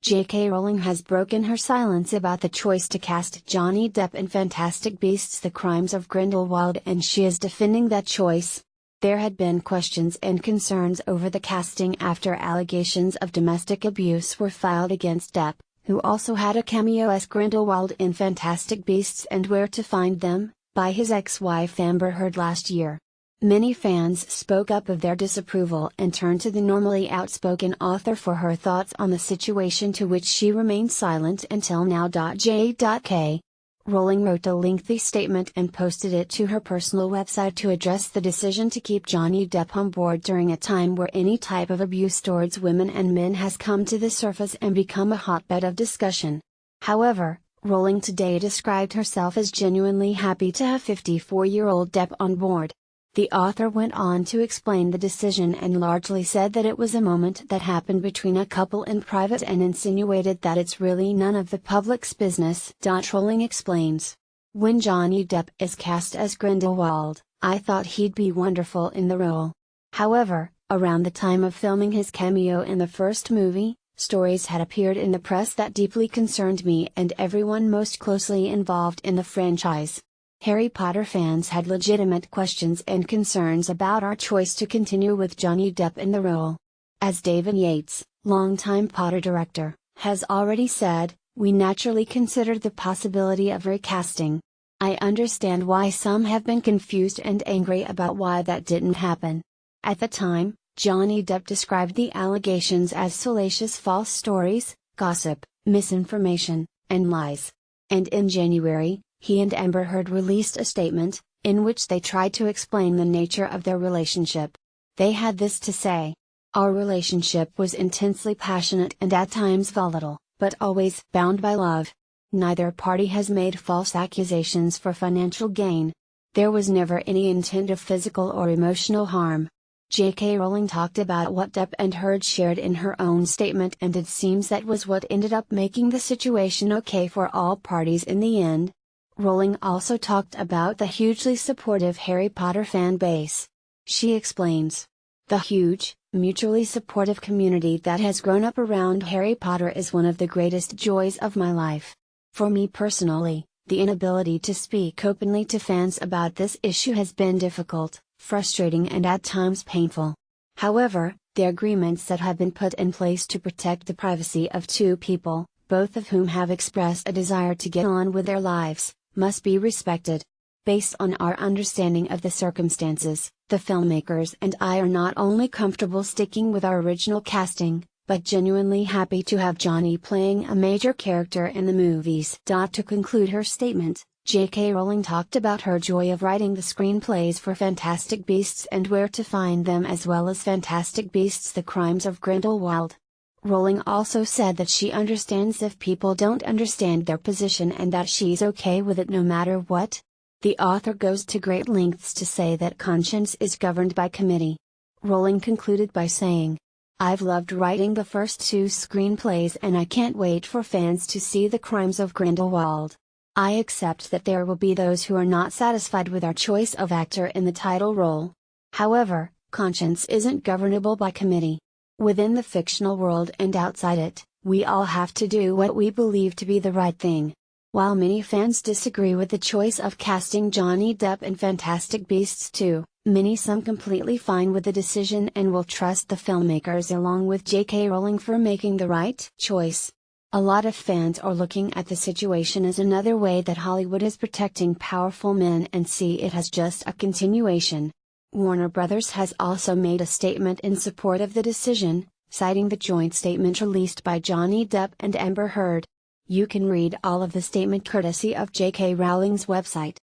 J.K. Rowling has broken her silence about the choice to cast Johnny Depp in Fantastic Beasts: The Crimes of Grindelwald, and she is defending that choice. There had been questions and concerns over the casting after allegations of domestic abuse were filed against Depp, who also had a cameo as Grindelwald in Fantastic Beasts and Where to Find Them, by his ex-wife Amber Heard last year. Many fans spoke up of their disapproval and turned to the normally outspoken author for her thoughts on the situation, to which she remained silent until now. J.K. Rowling wrote a lengthy statement and posted it to her personal website to address the decision to keep Johnny Depp on board during a time where any type of abuse towards women and men has come to the surface and become a hotbed of discussion. However, Rowling today described herself as genuinely happy to have 54-year-old Depp on board. The author went on to explain the decision and largely said that it was a moment that happened between a couple in private and insinuated that it's really none of the public's business. Rowling explains, "When Johnny Depp is cast as Grindelwald, I thought he'd be wonderful in the role. However, around the time of filming his cameo in the first movie, stories had appeared in the press that deeply concerned me and everyone most closely involved in the franchise. Harry Potter fans had legitimate questions and concerns about our choice to continue with Johnny Depp in the role. As David Yates, longtime Potter director, has already said, we naturally considered the possibility of recasting. I understand why some have been confused and angry about why that didn't happen. At the time, Johnny Depp described the allegations as salacious false stories, gossip, misinformation, and lies. And in January, he and Amber Heard released a statement, in which they tried to explain the nature of their relationship. They had this to say: "Our relationship was intensely passionate and at times volatile, but always bound by love. Neither party has made false accusations for financial gain. There was never any intent of physical or emotional harm." J.K. Rowling talked about what Depp and Heard shared in her own statement, and it seems that was what ended up making the situation okay for all parties in the end. Rowling also talked about the hugely supportive Harry Potter fan base. She explains, "The huge, mutually supportive community that has grown up around Harry Potter is one of the greatest joys of my life. For me personally, the inability to speak openly to fans about this issue has been difficult, frustrating and at times painful. However, the agreements that have been put in place to protect the privacy of two people, both of whom have expressed a desire to get on with their lives, must be respected. Based on our understanding of the circumstances, the filmmakers and I are not only comfortable sticking with our original casting, but genuinely happy to have Johnny playing a major character in the movies." To conclude her statement, J.K. Rowling talked about her joy of writing the screenplays for Fantastic Beasts and Where to Find Them, as well as Fantastic Beasts: The Crimes of Grindelwald. Rowling also said that she understands if people don't understand their position and that she's okay with it no matter what. The author goes to great lengths to say that conscience is governed by committee. Rowling concluded by saying, "I've loved writing the first two screenplays and I can't wait for fans to see The Crimes of Grindelwald. I accept that there will be those who are not satisfied with our choice of actor in the title role. However, conscience isn't governable by committee. Within the fictional world and outside it, we all have to do what we believe to be the right thing." While many fans disagree with the choice of casting Johnny Depp in Fantastic Beasts 2, some completely fine with the decision and will trust the filmmakers along with J.K. Rowling for making the right choice. A lot of fans are looking at the situation as another way that Hollywood is protecting powerful men and see it as just a continuation. Warner Brothers has also made a statement in support of the decision, citing the joint statement released by Johnny Depp and Amber Heard. You can read all of the statement courtesy of J.K. Rowling's website.